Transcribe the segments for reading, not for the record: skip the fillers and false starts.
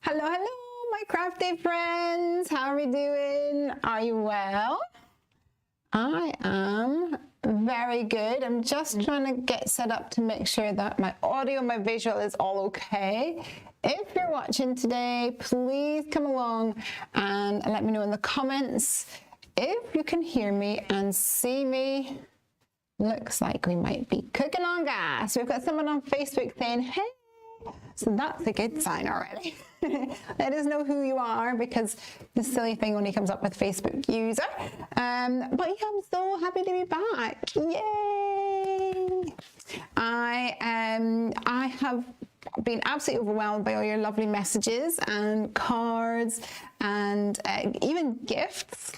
Hello, hello, my crafty friends. How are we doing? Are you well? I am very good. I'm just trying to get set up to make sure that my audio, my visual is all okay. If you're watching today, please come along and let me know in the comments if you can hear me and see me. Looks like we might be cooking on gas. We've got someone on Facebook saying, hey. So that's a good sign already. Let us know who you are, because this silly thing only comes up with Facebook user. But yeah, I'm so happy to be back. Yay! I have been absolutely overwhelmed by all your lovely messages and cards and even gifts.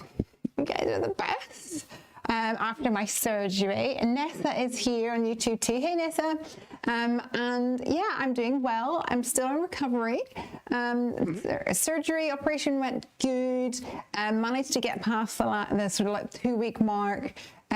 You guys are the best. After my surgery. And Nessa is here on YouTube too. Hey Nessa. And yeah, I'm doing well. I'm still in recovery. Surgery operation went good. Managed to get past the sort of like 2-week mark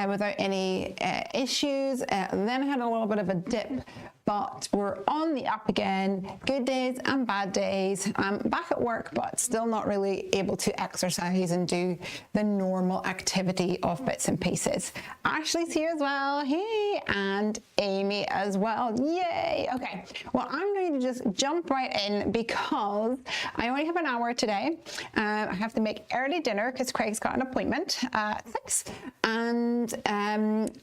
without any issues. Then I had a little bit of a dip, but we're on the up again. Good days and bad days. I'm back at work, but still not really able to exercise and do the normal activity of bits and pieces. Ashley's here as well. Hey, and Amy as well. Yay. Okay. Well, I'm going to just jump right in because I only have an hour today. I have to make early dinner because Craig's got an appointment at 6. And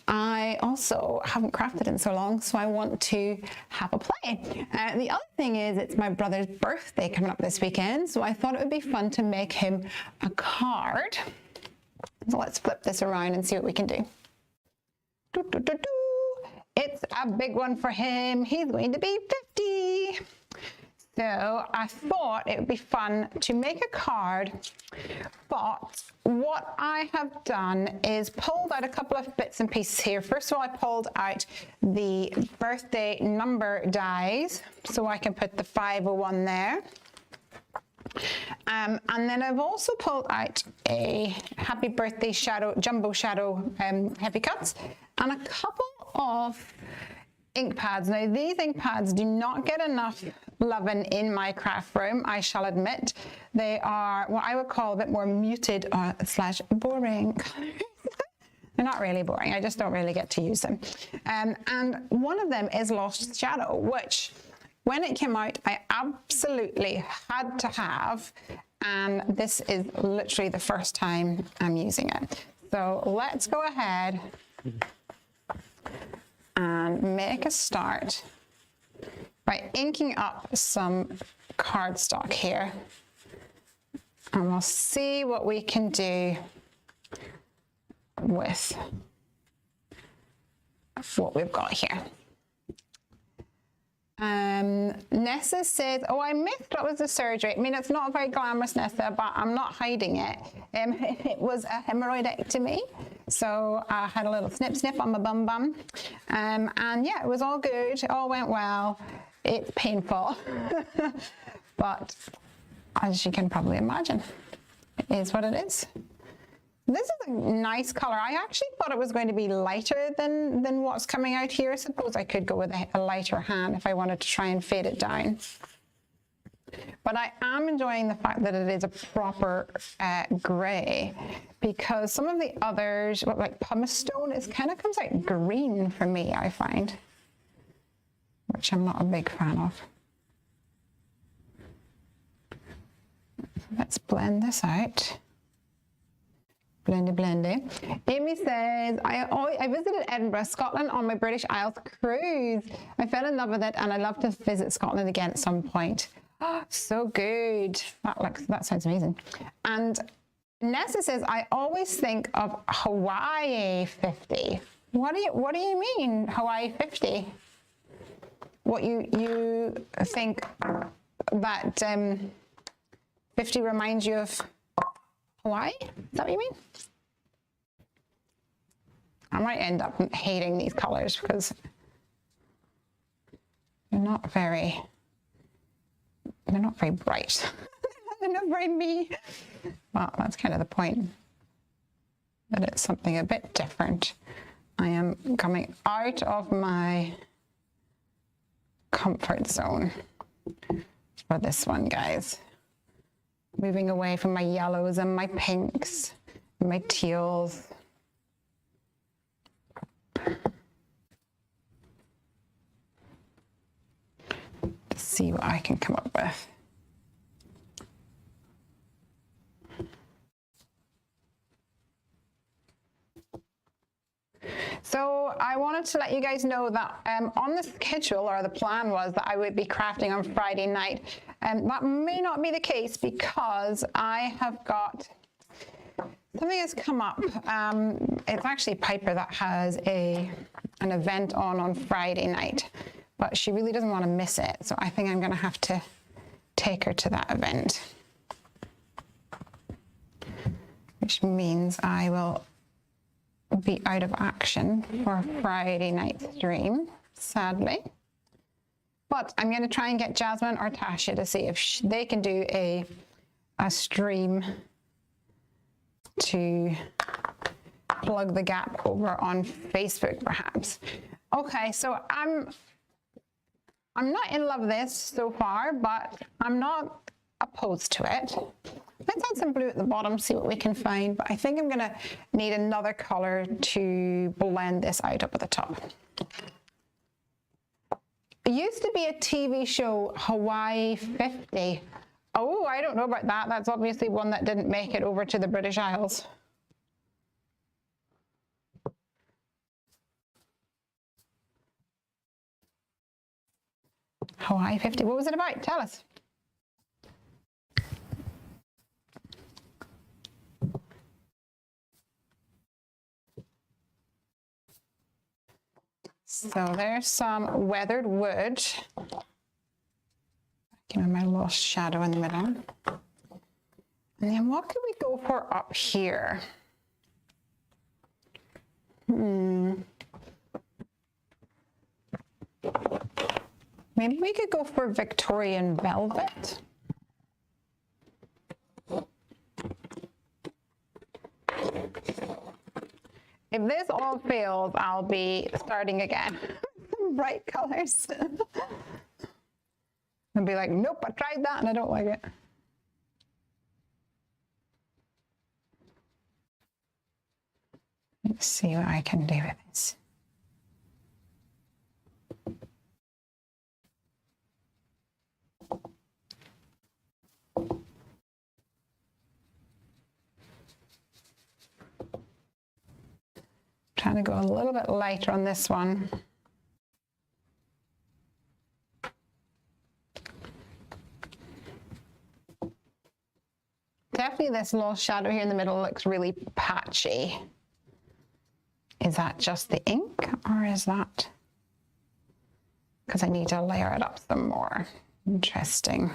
I also haven't crafted in so long, so I want to have a play. The other thing is it's my brother's birthday coming up this weekend, so I thought it would be fun to make him a card. So let's flip this around and see what we can do. It's a big one for him. He's going to be 50. So I thought it would be fun to make a card, but what I have done is pulled out a couple of bits and pieces here. First of all, I pulled out the birthday number dies, so I can put the 501 there. And then I've also pulled out a happy birthday shadow, jumbo shadow heavy cuts, and a couple of ink pads. Now these ink pads do not get enough loving in my craft room, I shall admit. They are what I would call a bit more muted slash boring colors. They're not really boring, I just don't really get to use them. And one of them is Lost Shadow, which when it came out I absolutely had to have, and this is literally the first time I'm using it. So let's go ahead and make a start by inking up some cardstock here, and we'll see what we can do with what we've got here. Nessa says, oh, I missed what was the surgery. I mean, it's not very glamorous, Nessa, but I'm not hiding it. It was a hemorrhoidectomy. So I had a little snip on my bum. And yeah, it was all good. It all went well. It's painful. But as you can probably imagine, it is what it is. This is a nice color. I actually thought it was going to be lighter than what's coming out here. I suppose I could go with a lighter hand if I wanted to try and fade it down. But I am enjoying the fact that it is a proper grey, because some of the others, like pumice stone, it kind of comes out green for me, I find, which I'm not a big fan of. Let's blend this out. Blendy. Amy says, I visited Edinburgh, Scotland on my British Isles cruise. I fell in love with it and I'd love to visit Scotland again at some point. Oh, so good. That sounds amazing. And Nessa says, I always think of Hawaii 50. What do you mean, Hawaii 50? What you think that 50 reminds you of Hawaii? Is that what you mean? I might end up hating these colors because they're not very bright. They're not very me. Well, that's kind of the point, that it's something a bit different. I am coming out of my comfort zone. for this one, guys. Moving away from my yellows and my pinks and my teals. To see what I can come up with. So I wanted to let you guys know that on the schedule, or the plan was that I would be crafting on Friday night. That may not be the case because I have got something has come up. It's actually Piper that has an event on Friday night, but she really doesn't want to miss it. So I think I'm going to have to take her to that event, which means I will be out of action for Friday night stream, sadly. But I'm going to try and get Jasmine or Tasha to see if they can do a stream to plug the gap over on Facebook, perhaps. Okay, so I'm not in love with this so far, but I'm not opposed to it. Let's add some blue at the bottom, see what we can find. But I think I'm gonna need another color to blend this out up at the top. It used to be a TV show, Hawaii 50. Oh, I don't know about that. That's obviously one that didn't make it over to the British Isles. Hawaii 50, what was it about? Tell us. So there's some weathered wood. Give me my lost shadow in the middle. And then what could we go for up here? Maybe we could go for Victorian velvet. If this all fails, I'll be starting again. Some bright colors. I'll be like, nope, I tried that and I don't like it. Let's see what I can do with this. Trying to go a little bit lighter on this one. Definitely this lost shadow here in the middle looks really patchy. Is that just the ink or is that? Because I need to layer it up some more. Interesting.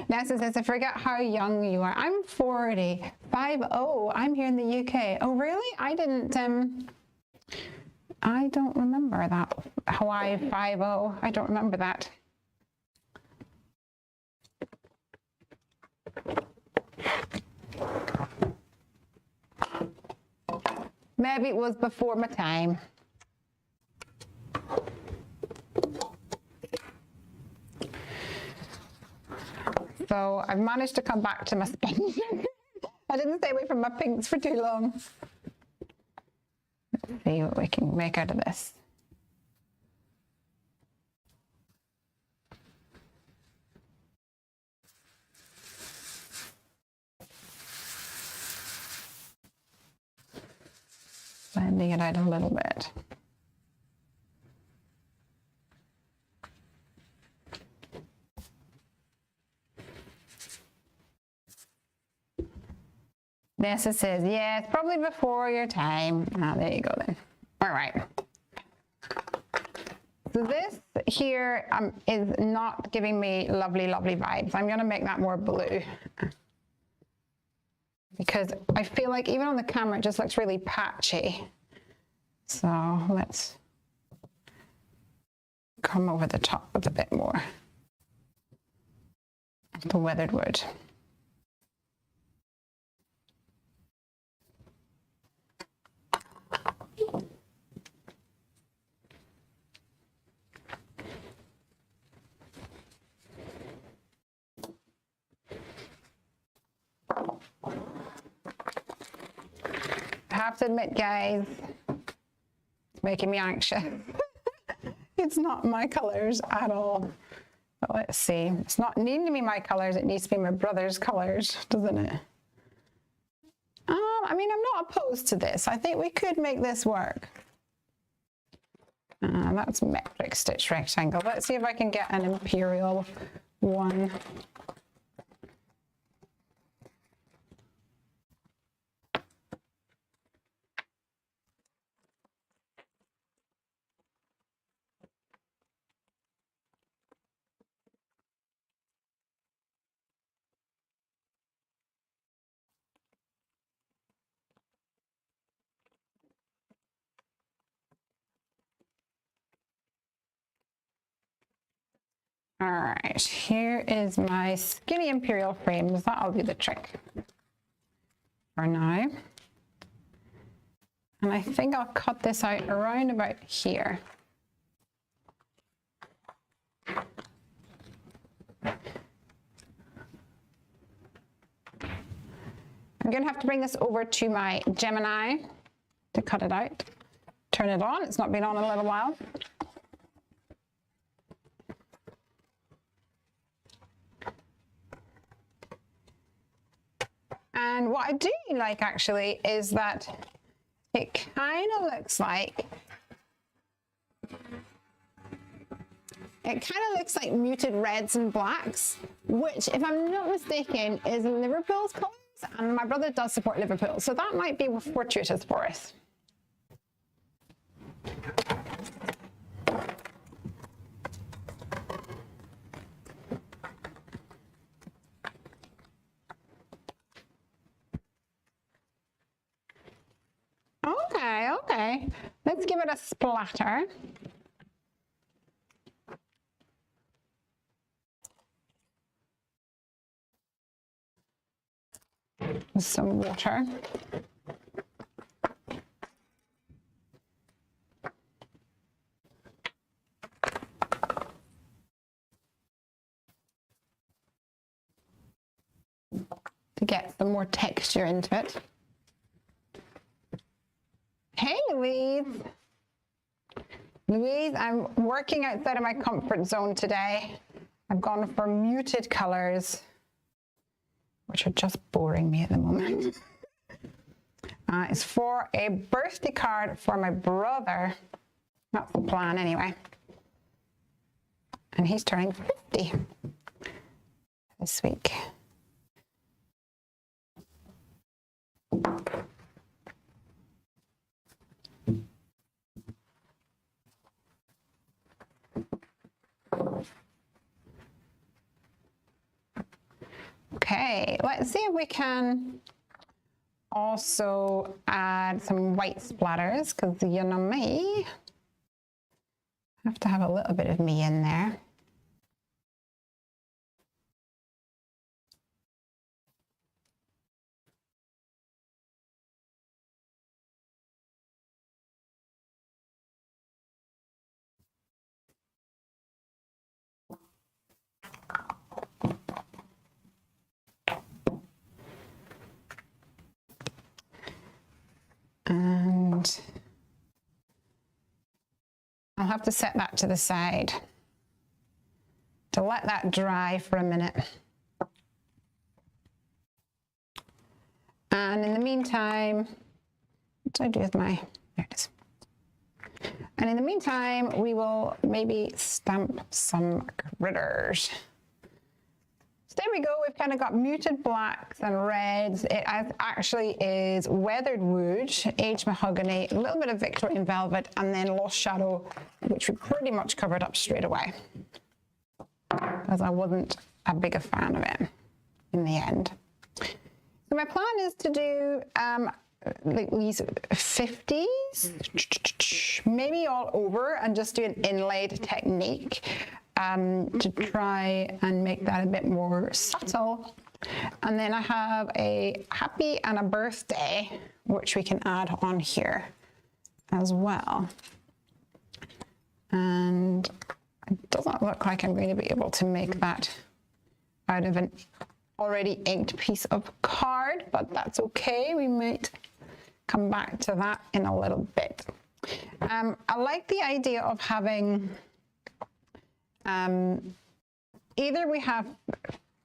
Nessa says, I forget how young you are. I'm 40, 50. I'm here in the UK. Oh, really? I don't remember that. Hawaii 50. I don't remember that. Maybe it was before my time. So I've managed to come back to my sponge. I didn't stay away from my pinks for too long. Let's see what we can make out of this. Blending it out a little bit. Nessa says, yeah, it's probably before your time. Ah, there you go then. All right. So this here is not giving me lovely, lovely vibes. I'm going to make that more blue. Because I feel like even on the camera, it just looks really patchy. So let's come over the top with a bit more of the weathered wood. have to admit, guys, it's making me anxious. It's not my colors at all. But let's see. It's not needing to be my colors. It needs to be my brother's colors, doesn't it? I mean, I'm not opposed to this. I think we could make this work. That's metric stitch rectangle. Let's see if I can get an imperial one. All right, here is my skinny imperial frames. That'll do the trick for now. And I think I'll cut this out around about here. I'm going to have to bring this over to my Gemini to cut it out. Turn it on. It's not been on in a little while. And what I do like actually is that it kind of looks like muted reds and blacks, which, if I'm not mistaken, is Liverpool's colours, and my brother does support Liverpool, so that might be fortuitous for us. Okay, let's give it a splatter. With some water. To get some more texture into it. Hey, Louise. Louise, I'm working outside of my comfort zone today. I've gone for muted colors, which are just boring me at the moment. It's for a birthday card for my brother. That's the plan anyway. And he's turning 50 this week. Okay, let's see if we can also add some white splatters, because you know me, I have to have a little bit of me in there. And I'll have to set that to the side to let that dry for a minute. And in the meantime, what did I do with my, there it is. And in the meantime, we will maybe stamp some critters. So there we go, we've kind of got muted blacks and reds. It actually is weathered wood, aged mahogany, a little bit of Victorian velvet, and then lost shadow, which we pretty much covered up straight away, because I wasn't a bigger fan of it in the end. So my plan is to do like these 50s, maybe all over, and just do an inlaid technique. To try and make that a bit more subtle. And then I have a happy and a birthday, which we can add on here as well. And it doesn't look like I'm going to be able to make that out of an already inked piece of card, but that's okay. We might come back to that in a little bit. I like the idea of having, either we have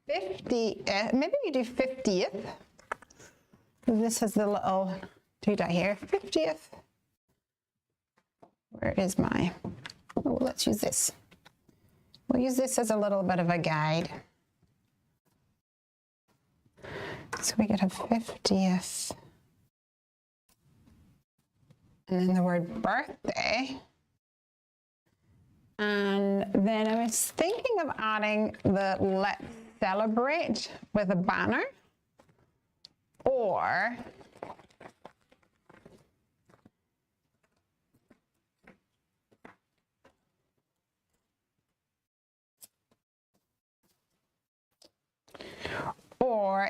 50, maybe we do 50th. This has the little doodah here, 50th. Where is my, oh, let's use this. We'll use this as a little bit of a guide. So we get a 50th. And then the word birthday. And then I was thinking of adding the let's celebrate with a banner. Or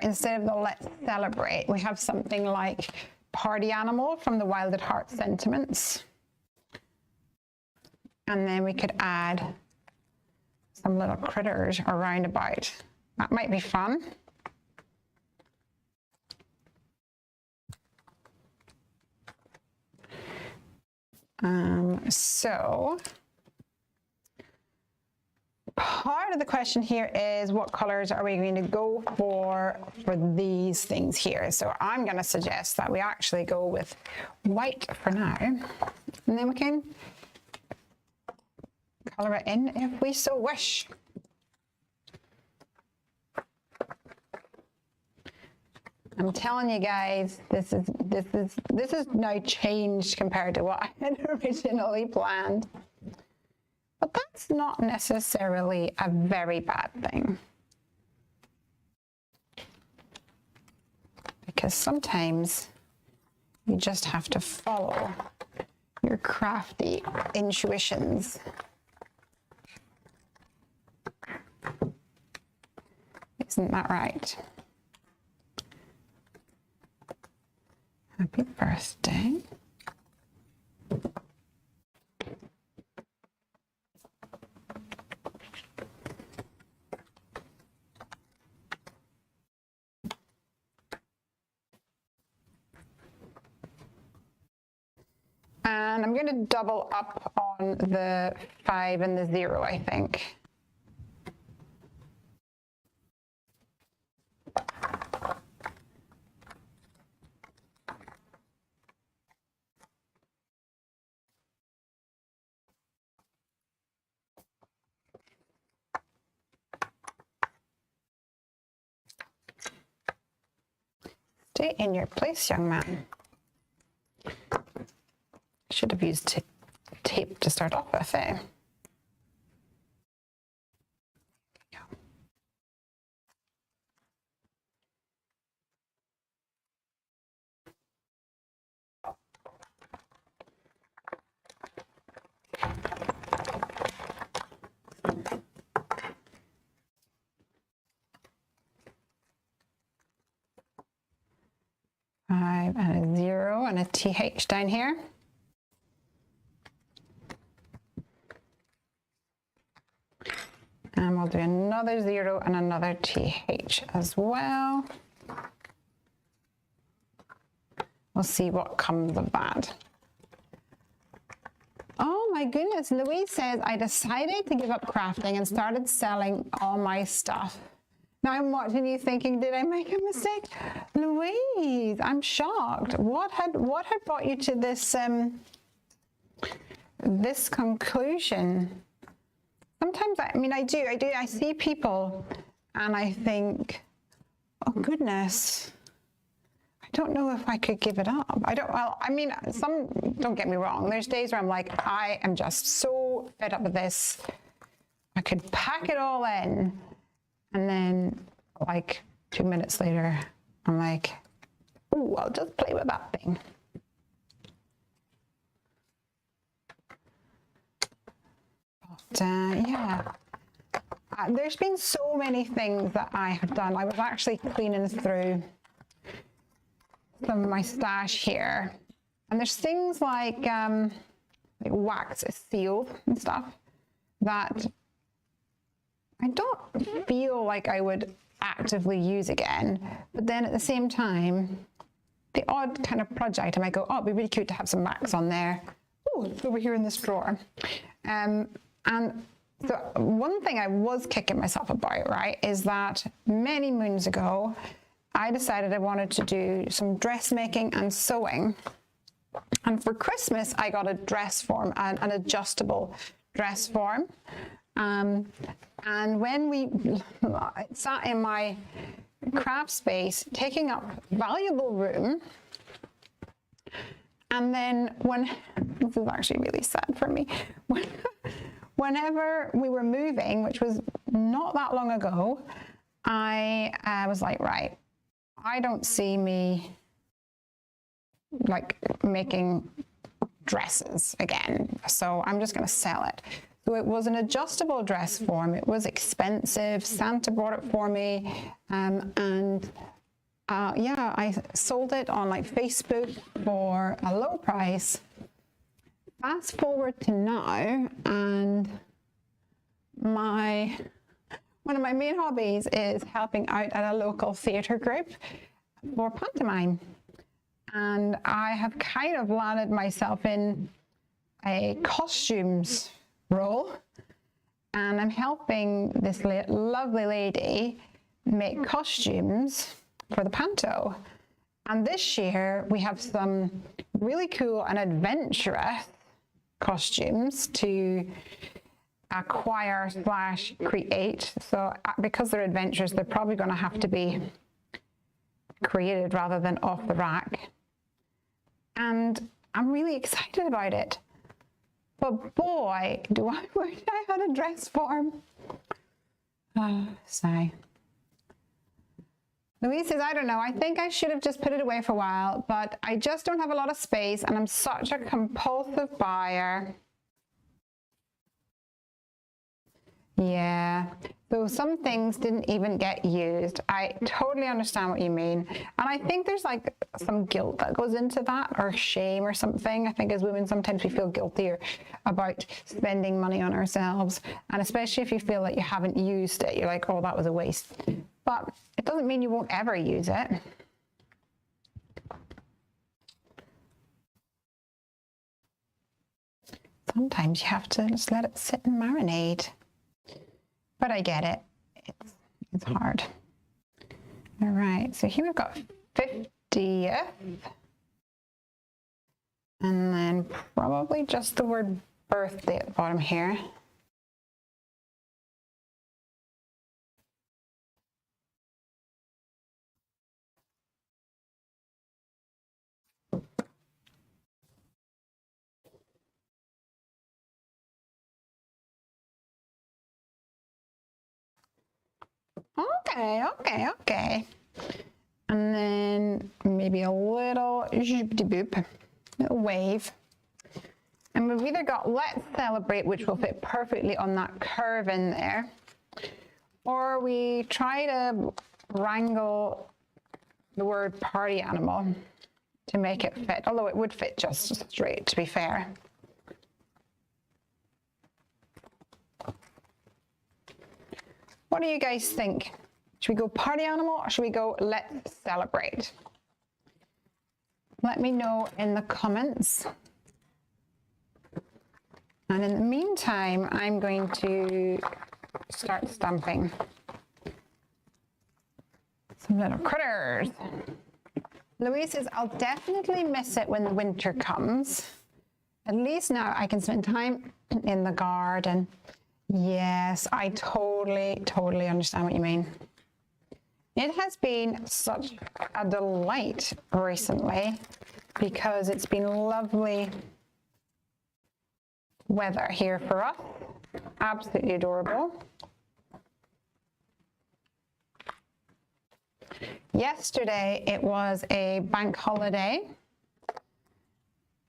instead of the let's celebrate, we have something like party animal from the Wild at Heart sentiments. And then we could add some little critters around about. That might be fun. So part of the question here is what colors are we going to go for these things here? So I'm going to suggest that we actually go with white for now, and then we can color it in if we so wish. I'm telling you guys, this is now changed compared to what I had originally planned. But that's not necessarily a very bad thing. Because sometimes you just have to follow your crafty intuitions. Isn't that right? Happy birthday. And I'm going to double up on the 5 and the 0, I think. Stay in your place, young man. Should have used tape to start off with, eh? Five and a 0 and a TH down here. And we'll do another 0 and another TH as well. We'll see what comes of that. Oh my goodness, Louise says, I decided to give up crafting and started selling all my stuff. Now I'm watching you thinking, did I make a mistake? Louise, I'm shocked. What had brought you to this, this conclusion? Sometimes, I see people and I think, oh goodness, I don't know if I could give it up. Don't get me wrong. There's days where I'm like, I am just so fed up with this. I could pack it all in. And then like 2 minutes later, I'm like, oh, I'll just play with that thing. Yeah, there's been so many things that I have done. I was actually cleaning through some of my stash here, and there's things like wax sealed and stuff that I don't feel like I would actively use again, but then at the same time, the odd kind of project, I might go, oh, it'd be really cute to have some wax on there. Oh, it's over here in this drawer. And so one thing I was kicking myself about, right, is that many moons ago, I decided I wanted to do some dressmaking and sewing. And for Christmas, I got a dress form, an adjustable dress form. And when we sat in my craft space, taking up valuable room, and then this is actually really sad for me, whenever we were moving, which was not that long ago, I was like, right, I don't see me like making dresses again, so I'm just going to sell it. So it was an adjustable dress form. It was expensive. Santa brought it for me, yeah, I sold it on like Facebook for a low price. Fast forward to now, and one of my main hobbies is helping out at a local theatre group for pantomime. And I have kind of landed myself in a costumes role, and I'm helping this lovely lady make costumes for the panto. And this year we have some really cool and adventurous costumes to acquire / create. So because they're adventures, they're probably going to have to be created rather than off the rack. And I'm really excited about it. But boy, do I wish I had a dress form. Oh, sigh. Louise says, I don't know, I think I should have just put it away for a while, but I just don't have a lot of space and I'm such a compulsive buyer. Yeah, so some things didn't even get used. I totally understand what you mean. And I think there's like some guilt that goes into that, or shame or something. I think as women, sometimes we feel guilty about spending money on ourselves. And especially if you feel like you haven't used it, you're like, oh, that was a waste. But it doesn't mean you won't ever use it. Sometimes you have to just let it sit and marinate. But I get it. It's hard. All right, so here we've got 50th. And then probably just the word birthday at the bottom here. Okay. And then maybe a little boop, little wave. And we've either got let's celebrate, which will fit perfectly on that curve in there, or we try to wrangle the word party animal to make it fit, although it would fit just straight, to be fair. What do you guys think? Should we go party animal or should we go let's celebrate? Let me know in the comments. And in the meantime, I'm going to start stamping some little critters. Louise says, I'll definitely miss it when the winter comes. At least now I can spend time in the garden. Yes, I totally understand what you mean. It has been such a delight recently because it's been lovely weather here for us. Absolutely adorable. Yesterday it was a bank holiday.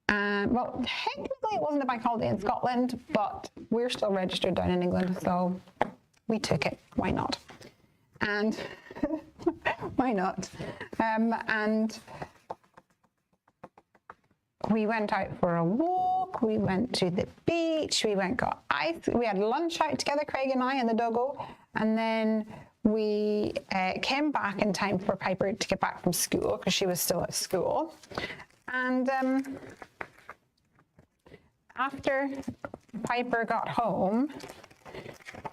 Well, technically it wasn't a bank holiday in Scotland, but we're still registered down in England, so we took it. Why not? And why not? And we went out for a walk. We went to the beach. We got ice. We had lunch out together, Craig and I and the doggo. And then we came back in time for Piper to get back from school because she was still at school. And after Piper got home,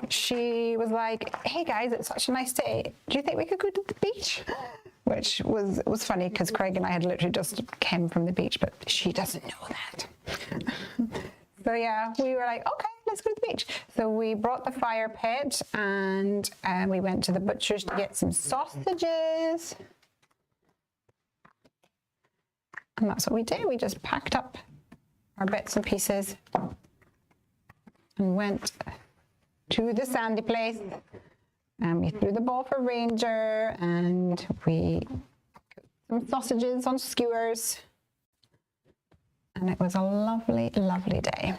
she was like, hey guys, it's such a nice day. Do you think we could go to the beach? Which was funny because Craig and I had literally just came from the beach, but she doesn't know that. So yeah, we were like, okay, let's go to the beach. So we brought the fire pit and we went to the butcher's to get some sausages. And that's what we did. We just packed up our bits and pieces and went to the sandy place. And we threw the ball for Ranger and we cooked some sausages on skewers. And it was a lovely, lovely day.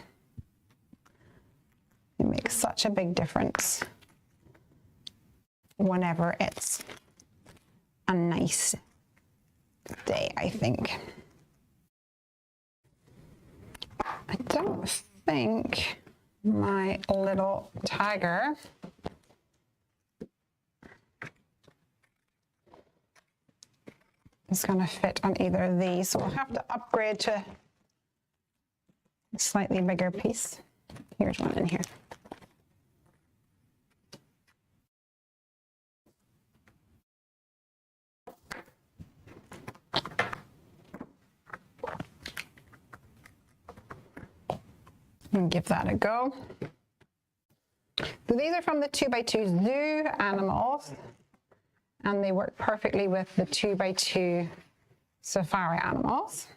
It makes such a big difference whenever it's a nice day, I think. I don't think my little tiger is going to fit on either of these, so we'll have to upgrade to a slightly bigger piece. Here's one in here. And give that a go. So these are from the 2x2 zoo animals, and they work perfectly with the 2x2 safari animals.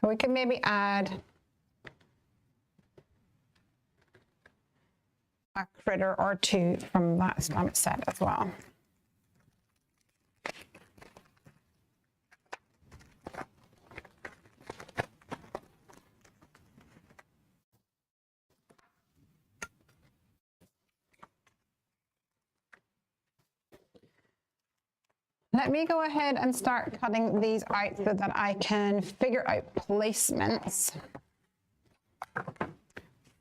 So we could maybe add a critter or two from that stomach set as well. Let me go ahead and start cutting these out so that I can figure out placements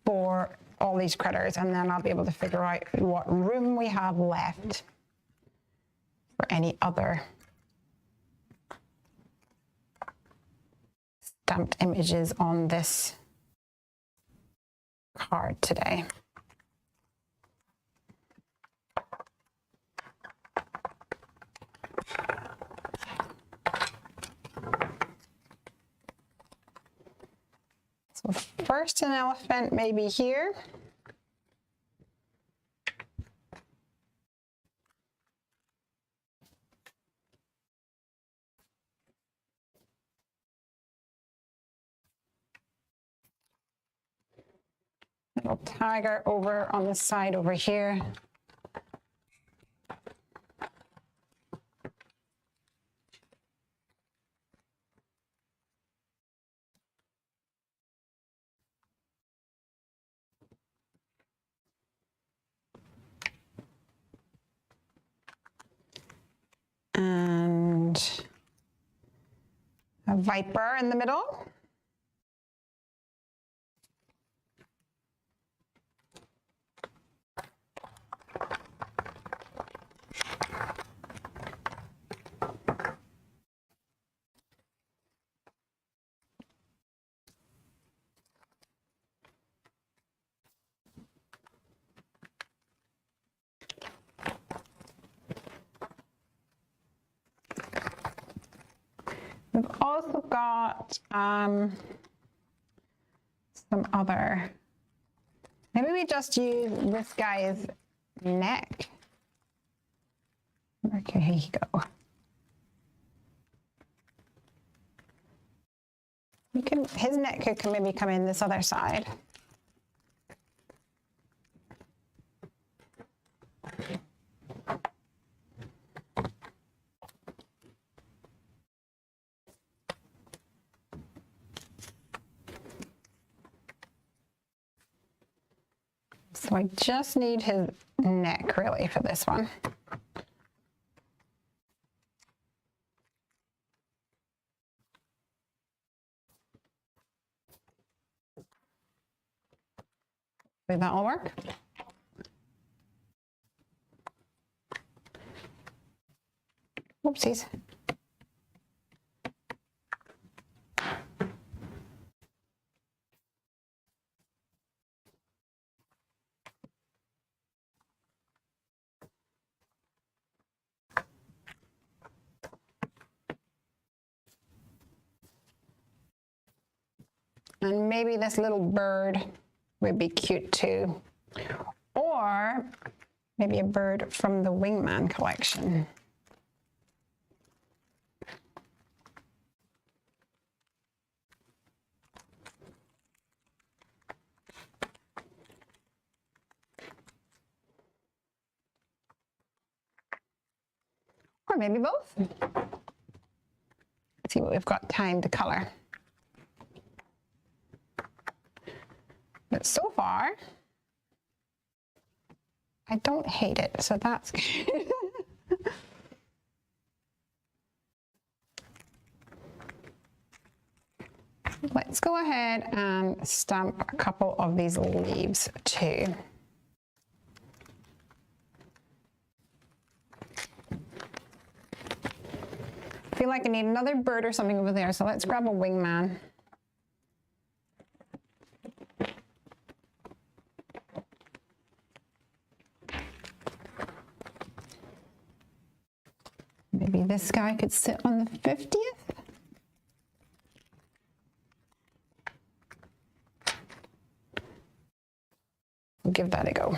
for all these critters, and then I'll be able to figure out what room we have left for any other stamped images on this card today. So first an elephant maybe here. Little tiger over on the side over here. And a viper in the middle. We've also got some other, maybe we just use this guy's neck. Okay, here you go. We can, his neck could maybe come in this other side. So I just need his neck really for this one. Think that'll work? Whoopsies. And maybe this little bird would be cute too. Or maybe a bird from the Wingman collection. Or maybe both. Let's see what we've got time to color. But so far, I don't hate it, so that's good. Let's go ahead and stamp a couple of these leaves too. I feel like I need another bird or something over there, so let's grab a wingman. Maybe this guy could sit on the 50th. We'll give that a go.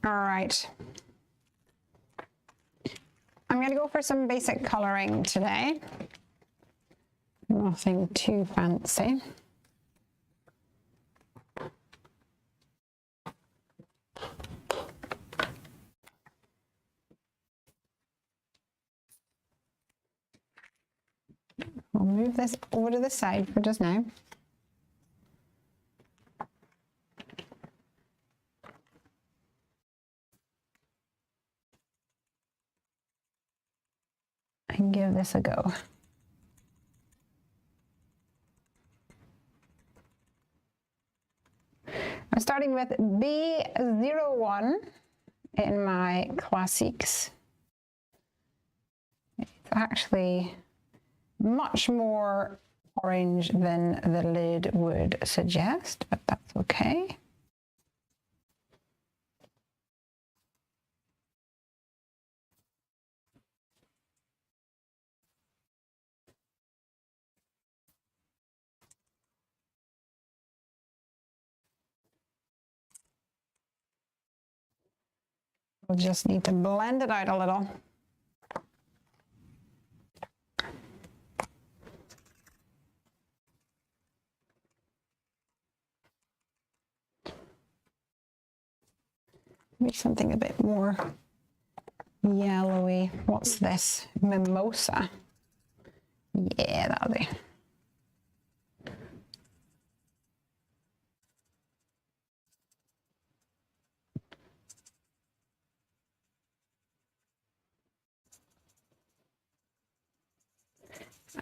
All right. I'm going to go for some basic coloring today. Nothing too fancy. I'll move this over to the side for just now. And give this a go. I'm starting with B01 in my classiques. It's actually much more orange than the lid would suggest, but that's okay. We'll just need to blend it out a little. Maybe something a bit more yellowy. What's this? Mimosa. Yeah, that'll do.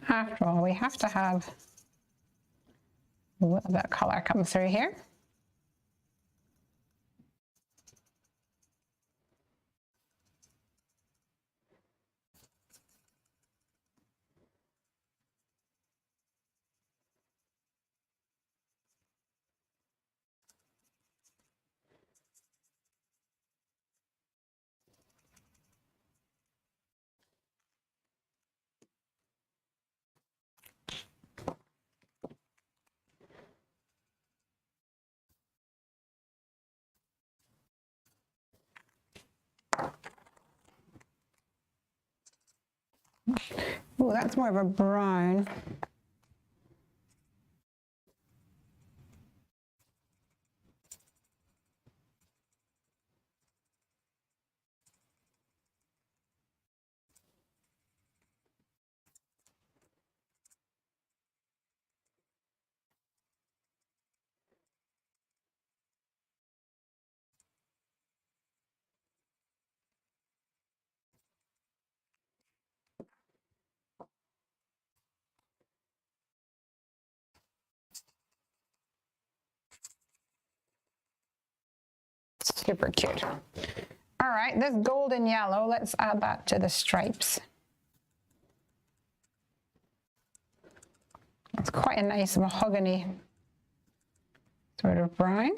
After all, we have to have a little bit of color come through here. Oh, that's more of a brown. Super cute. All right, this golden yellow, let's add that to the stripes. It's quite a nice mahogany sort of brown.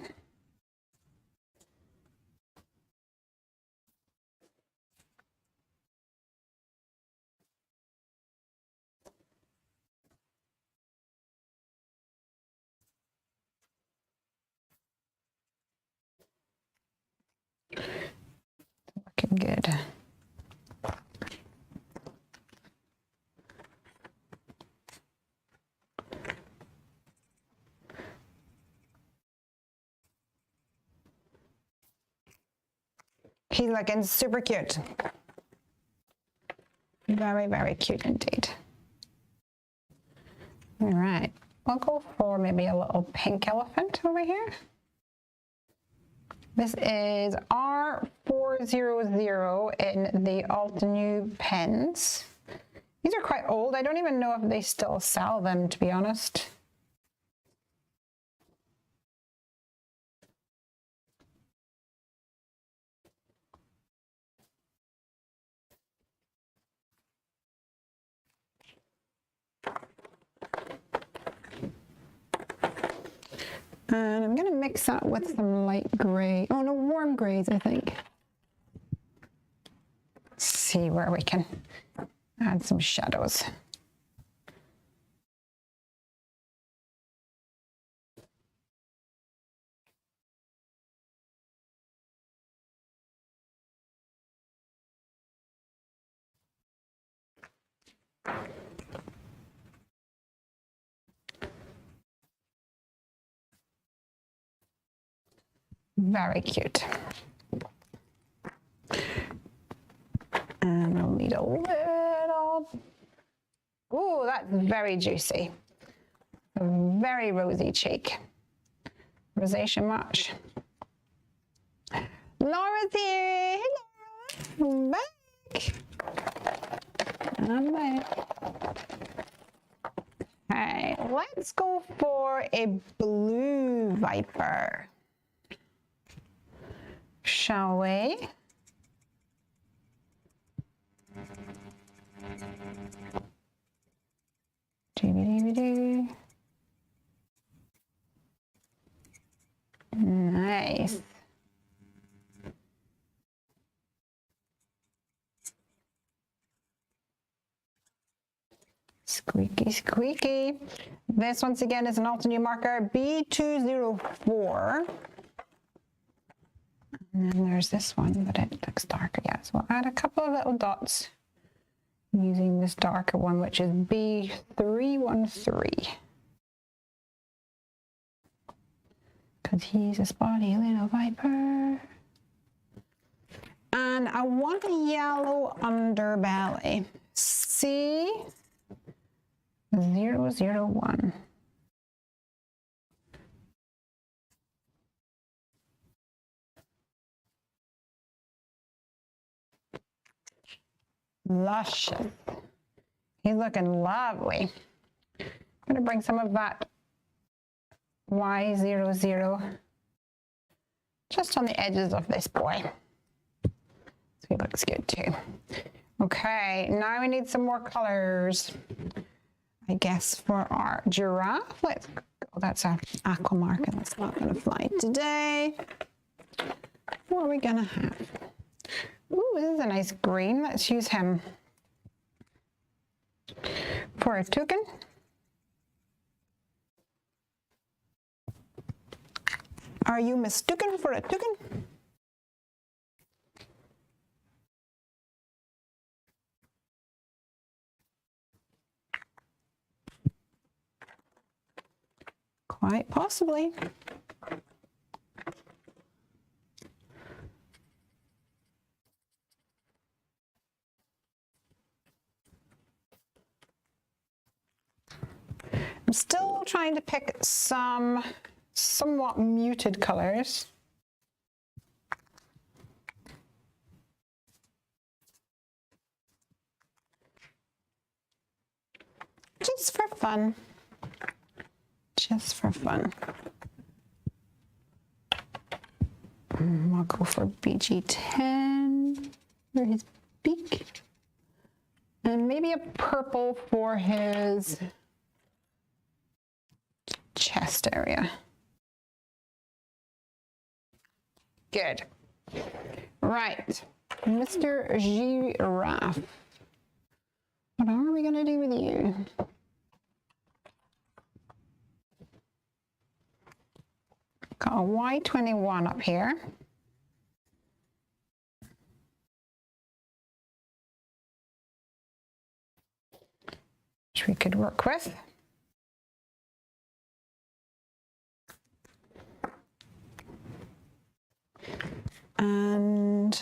Looking good. He's looking super cute. Very, very cute indeed. All right, we'll go for maybe a little pink elephant over here. This is R400 in the Altenew pens. These are quite old. I don't even know if they still sell them, to be honest. And I'm going to mix that with some light gray. Oh no, warm grays, I think. Let's see where we can add some shadows. Very cute. And I'll need a little, ooh, that's very juicy. A very rosy cheek. Rosacea much. Laura's here. Hey Laura, I'm back. I'm back. Okay, let's go for a blue viper. Shall we? Doo-doo-doo-doo. Nice. Squeaky, squeaky. This once again is an Altenew marker B204. And then there's this one, but it looks darker. Yeah, so we'll add a couple of little dots using this darker one, which is B313. Because he's a spotty little viper. And I want a yellow underbelly. C001. Luscious. He's looking lovely. I'm going to bring some of that Y00 just on the edges of this boy. So he looks good too. Okay, now we need some more colors. I guess for our giraffe, let's go. That's an aqua marker. That's not going to fly today. What are we going to have? Ooh, this is a nice green. Let's use him for a toucan. Are you mistaken for a toucan? Quite possibly. I'm still trying to pick some somewhat muted colors. Just for fun. Just for fun. I'll go for BG10 for his beak. And maybe a purple for his chest area. Good. Right, Mr. Giraffe. What are we gonna do with you? Got a Y21 up here. Which we could work with. And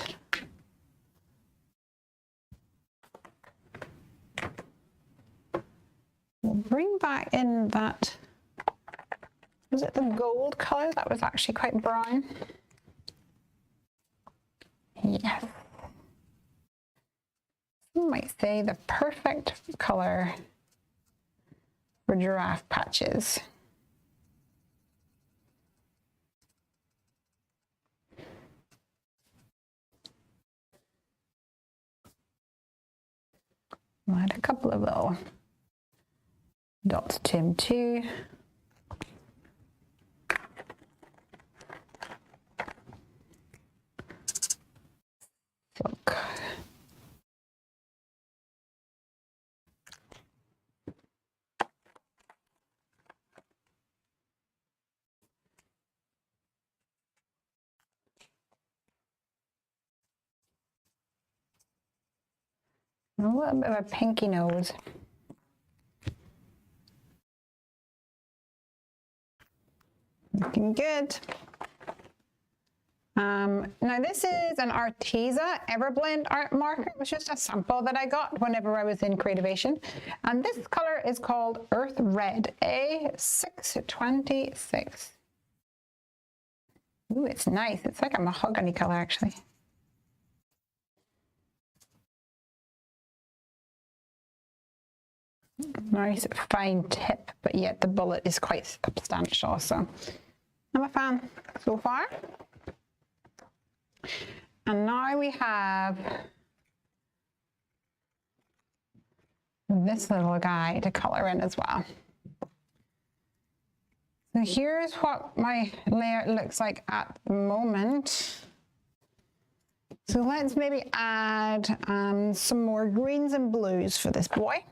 we'll bring back in that, was it the gold color? That was actually quite brown. Yes. You might say the perfect color for giraffe patches. I'll add a couple of little dots to him too. Silk. A little bit of a pinky nose. Looking good. Now this is an Arteza Everblend art marker. It was just a sample that I got whenever I was in Creativation. And this color is called Earth Red, A626. Ooh, it's nice. It's like a mahogany color actually. Nice fine tip, but yet the bullet is quite substantial, so I'm a fan so far. And now we have this little guy to color in as well. So here's what my layer looks like at the moment. So let's maybe add some more greens and blues for this boy.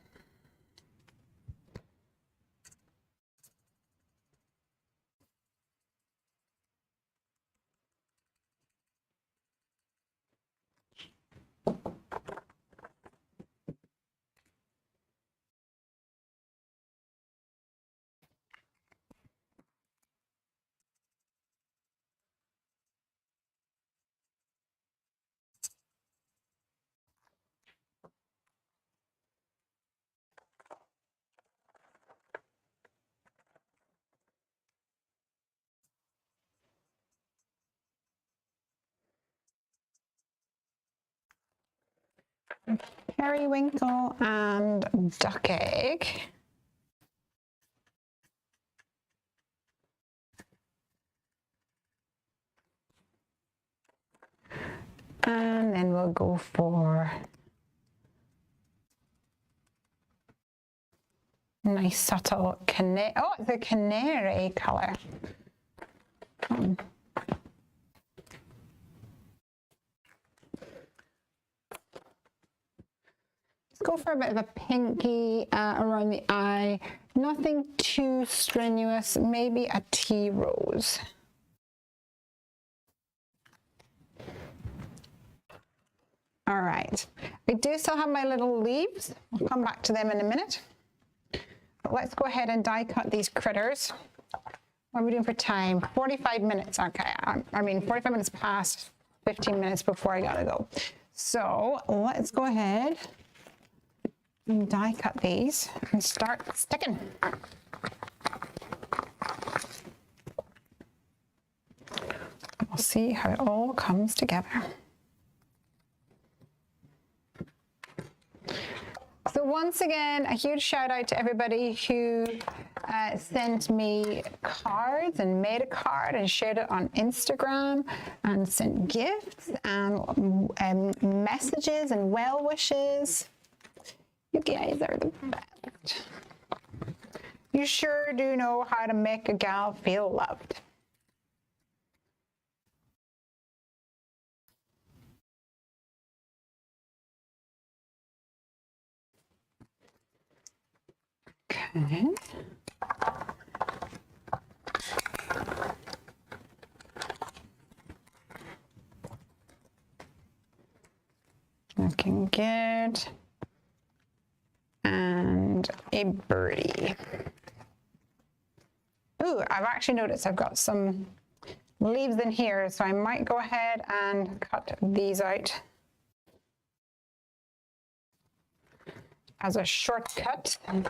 Periwinkle and duck egg. And then we'll go for nice subtle canary. Oh, it's a canary color. Go for a bit of a pinky around the eye. Nothing too strenuous, maybe a tea rose. All right, I do still have my little leaves. I'll come back to them in a minute. But let's go ahead and die cut these critters. What are we doing for time? 45 minutes, okay. I mean, 45 minutes past, 15 minutes before I gotta go. So let's go ahead and die cut these and start sticking. We'll see how it all comes together. So once again, a huge shout out to everybody who sent me cards and made a card and shared it on Instagram and sent gifts and messages and well wishes. You guys are the best. You sure do know how to make a gal feel loved. Okay. Looking good. And a birdie. Ooh, I've actually noticed I've got some leaves in here, so I might go ahead and cut these out as a shortcut. Who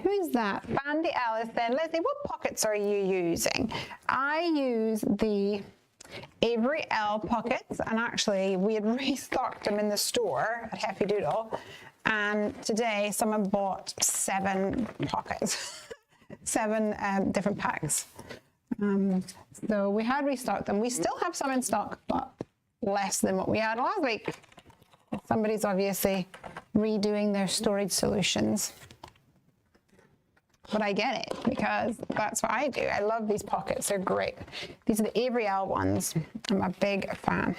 is that? Bandy Alice then. Lesley, what pockets are you using? I use the Avery L pockets, and actually we had restocked them in the store at Heffy Doodle, and today someone bought 7 pockets, 7 different packs. So we had restocked them. We still have some in stock, but less than what we had last week. Somebody's obviously redoing their storage solutions. But I get it, because that's what I do. I love these pockets. They're great. These are the Avery L ones. I'm a big fan.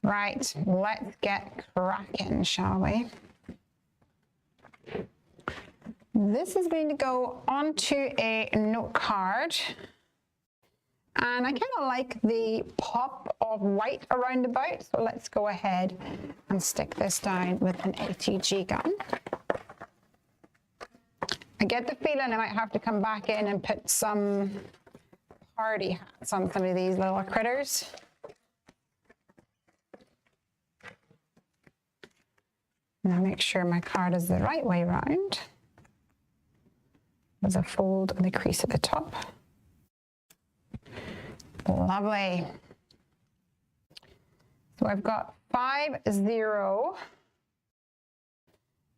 Right, let's get cracking, shall we? This is going to go onto a note card. And I kind of like the pop of white around about. So let's go ahead and stick this down with an ATG gun. I get the feeling I might have to come back in and put some party hats on some of these little critters. Now make sure my card is the right way around. There's a fold and a crease at the top. Lovely. So I've got 5, 0,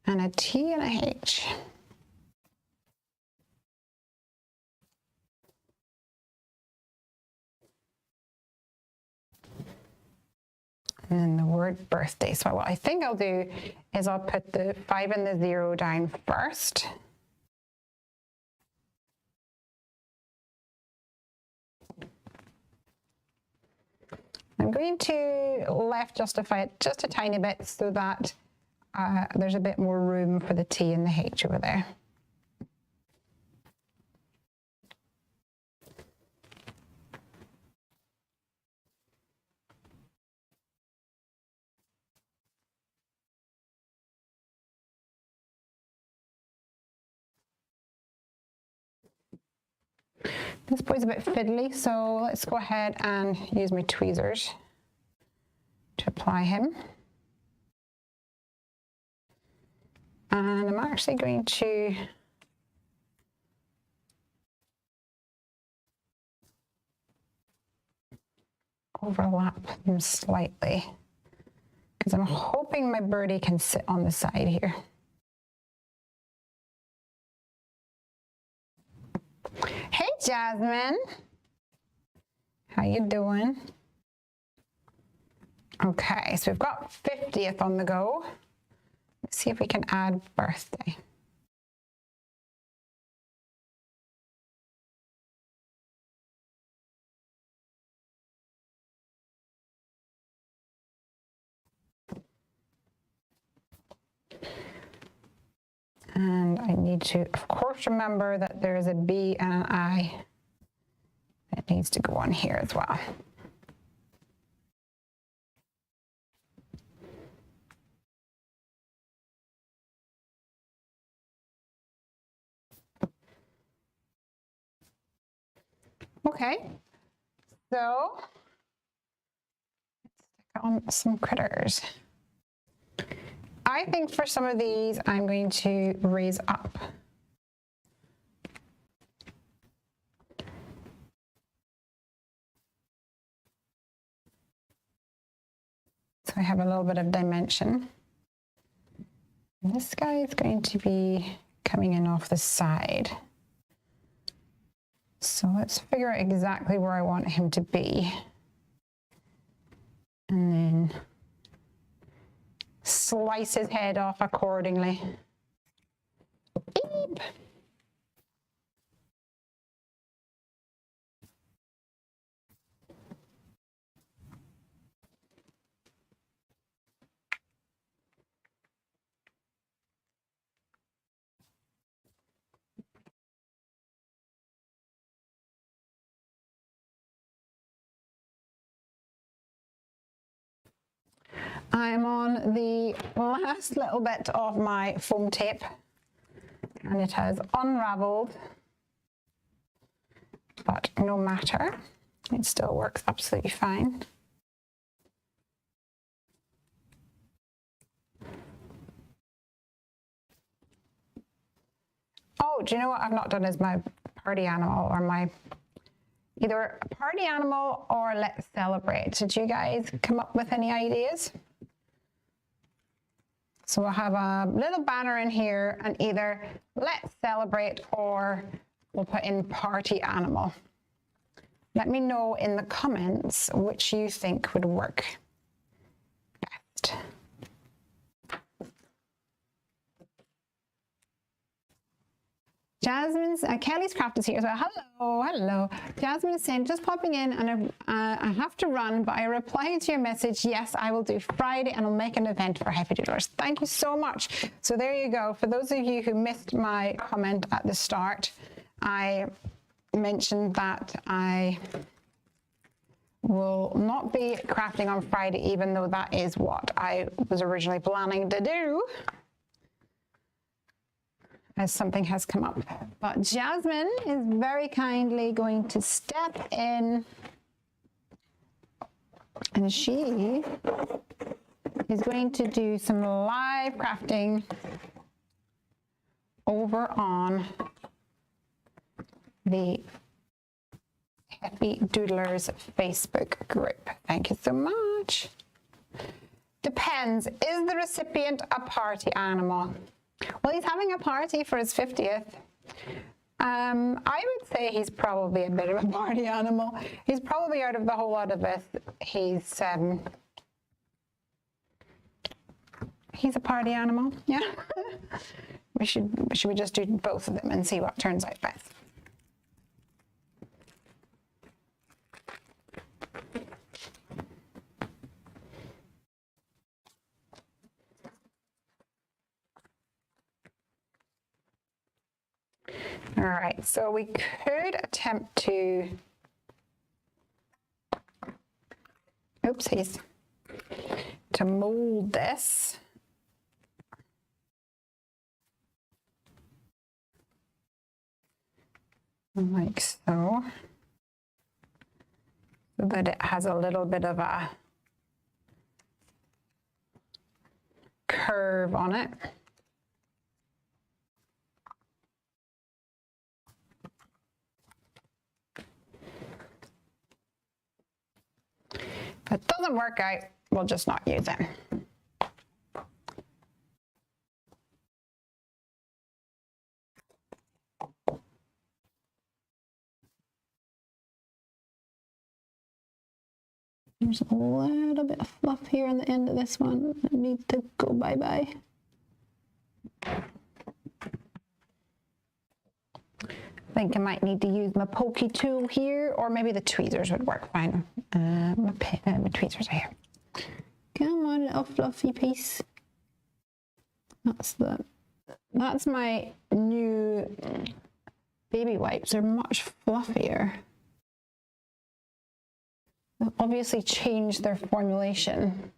and a T and a H. And then the word birthday. So what I think I'll do is I'll put the 5 and the 0 down first. I'm going to left justify it just a tiny bit so that there's a bit more room for the T and the H over there. This boy's a bit fiddly, so let's go ahead and use my tweezers to apply him. And I'm actually going to overlap them slightly, because I'm hoping my birdie can sit on the side here. Hey, Jasmine. How you doing? Okay, so we've got 50th on the go. Let's see if we can add birthday. And I need to, of course, remember that there is a B and an I that needs to go on here as well. Okay, so let's stick on some critters. I think for some of these, I'm going to raise up. I have a little bit of dimension. And this guy is going to be coming in off the side. So let's figure out exactly where I want him to be. And then slice his head off accordingly. Beep. I'm on the last little bit of my foam tape and it has unraveled, but no matter, it still works absolutely fine. Oh, do you know what I've not done is my party animal, or my either a party animal or let's celebrate. Did you guys come up with any ideas? So we'll have a little banner in here and either let's celebrate or we'll put in party animal. Let me know in the comments which you think would work best. Jasmine's, Kelly's Craft is here as well. Hello, hello. Jasmine is saying, just popping in and I have to run, but I replied to your message. Yes, I will do Friday and I'll make an event for Heffy Doodlers. Thank you so much. So there you go. For those of you who missed my comment at the start, I mentioned that I will not be crafting on Friday, even though that is what I was originally planning to do, as something has come up. But Jasmine is very kindly going to step in and she is going to do some live crafting over on the Heffy Doodlers Facebook group. Thank you so much. Depends, is the recipient a party animal? Well, he's having a party for his 50th. I would say he's probably a bit of a party animal. He's probably, out of the whole lot of us, he's a party animal, yeah. Should we just do both of them and see what turns out best? All right, so we could attempt to, oopsies, to mold this. Like so that it has a little bit of a curve on it. If it doesn't work out, we'll just not use it. There's a little bit of fluff here on the end of this one that needs to go bye-bye. I think I might need to use my pokey tool here, or maybe the tweezers would work fine. My tweezers are here. Come on, little fluffy piece. That's my new baby wipes. They're much fluffier. They've obviously changed their formulation.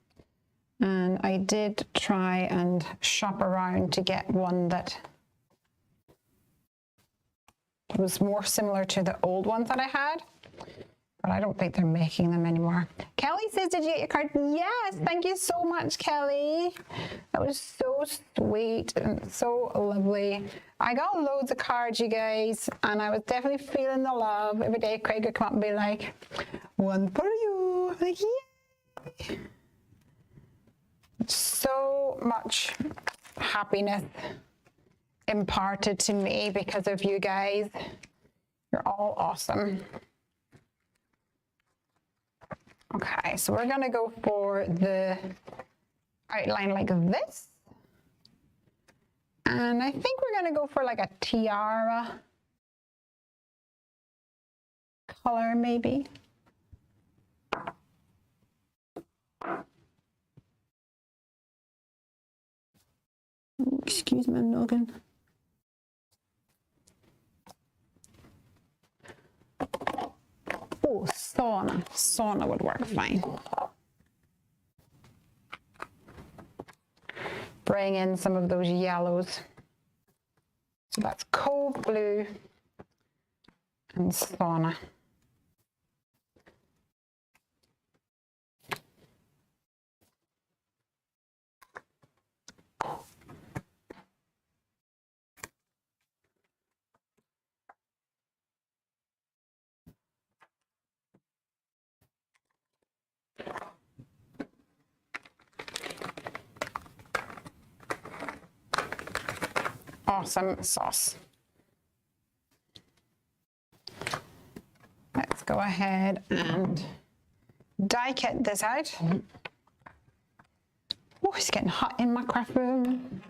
And I did try and shop around to get one that was more similar to the old ones that I had, but I don't think they're making them anymore. Kelly says, did you get your card? Yes, thank you so much, Kelly. That was so sweet and so lovely. I got loads of cards, you guys, and I was definitely feeling the love. Every day Craig would come up and be like, one for you. I'm like, yay. So much happiness imparted to me because of you guys. You're all awesome. Okay, so we're gonna go for the outline like this. And I think we're gonna go for like a tiara color maybe. Excuse my noggin. Oh, sauna. Sauna would work fine. Bring in some of those yellows. So that's cold blue and sauna. Awesome sauce. Let's go ahead and die cut this out. Oh, it's getting hot in my craft room.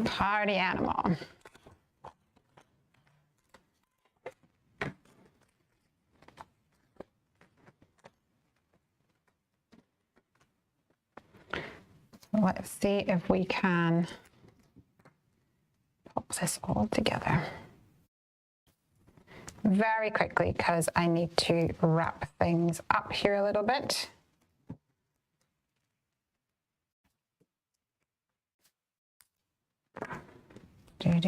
Party animal. Let's see if we can pop this all together very quickly because I need to wrap things up here a little bit. I'm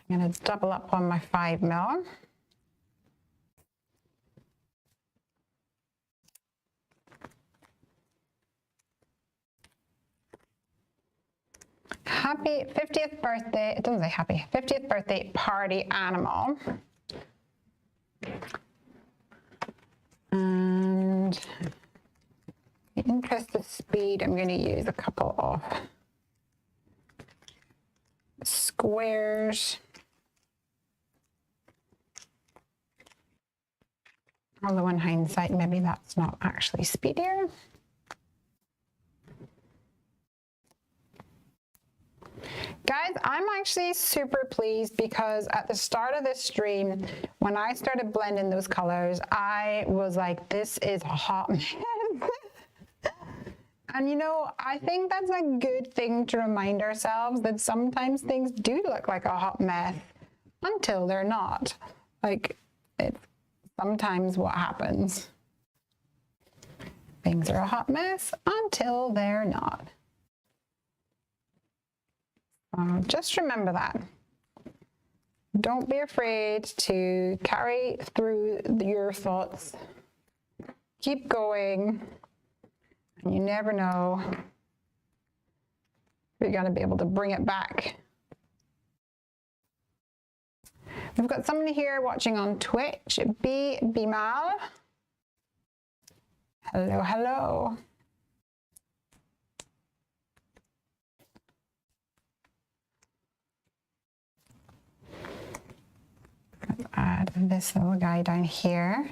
going to double up on my 5mm. Happy 50th birthday, it doesn't say happy, 50th birthday party animal. And in the interest of speed, I'm going to use a couple of squares. Although in hindsight, maybe that's not actually speedier. Guys, I'm actually super pleased because at the start of this stream, when I started blending those colors, I was like, this is a hot mess. And you know, I think that's a good thing to remind ourselves that sometimes things do look like a hot mess until they're not. Like, it's sometimes what happens. Things are a hot mess until they're not. Just remember that. Don't be afraid to carry through your thoughts. Keep going. And you never know if you're going to be able to bring it back. We've got somebody here watching on Twitch, Bimal. Hello, hello. Let's add this little guy down here.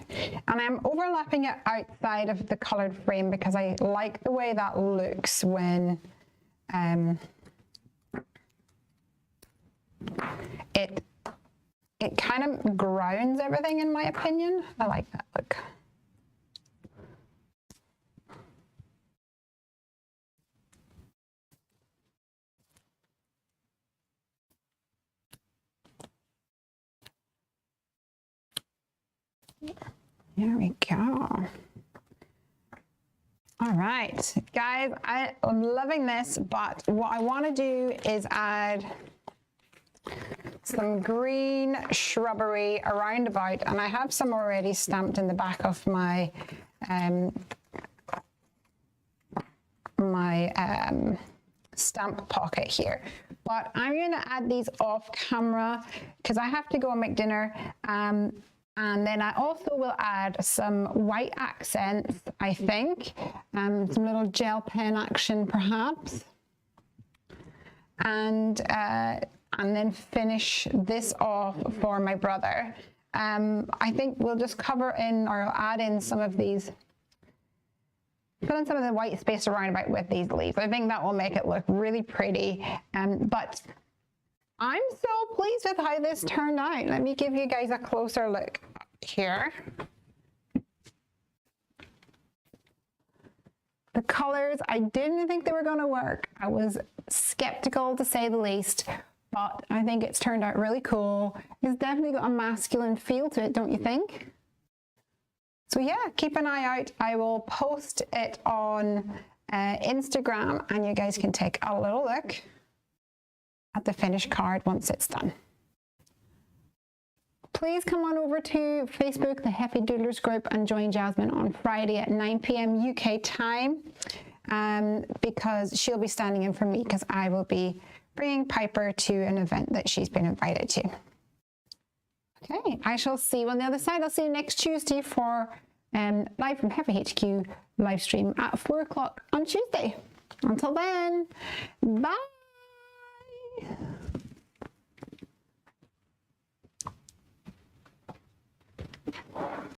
And I'm overlapping it outside of the colored frame because I like the way that looks when it kind of grounds everything, in my opinion. I like that look. There we go. All All right, guys, I am loving this, but what I want to do is add some green shrubbery around about, and I have some already stamped in the back of my stamp pocket here. But I'm going to add these off camera because I have to go and make dinner. And then I also will add some white accents, I think, some little gel pen action perhaps. And then finish this off for my brother. I think we'll just cover in or add in some of these, put in some of the white space around about with these leaves. I think that will make it look really pretty. But I'm so pleased with how this turned out. Let me give you guys a closer look here. The colors, I didn't think they were going to work. I was skeptical to say the least, but I think it's turned out really cool. It's definitely got a masculine feel to it, don't you think? So yeah, keep an eye out. I will post it on Instagram and you guys can take a little look at the finished card once it's done. Please come on over to Facebook, the Heffy Doodlers group, and join Jasmine on Friday at 9 p.m. UK time because she'll be standing in for me because I will be bringing Piper to an event that she's been invited to. Okay, I shall see you on the other side. I'll see you next Tuesday for live from Heffy HQ live stream at 4 o'clock on Tuesday. Until then, bye.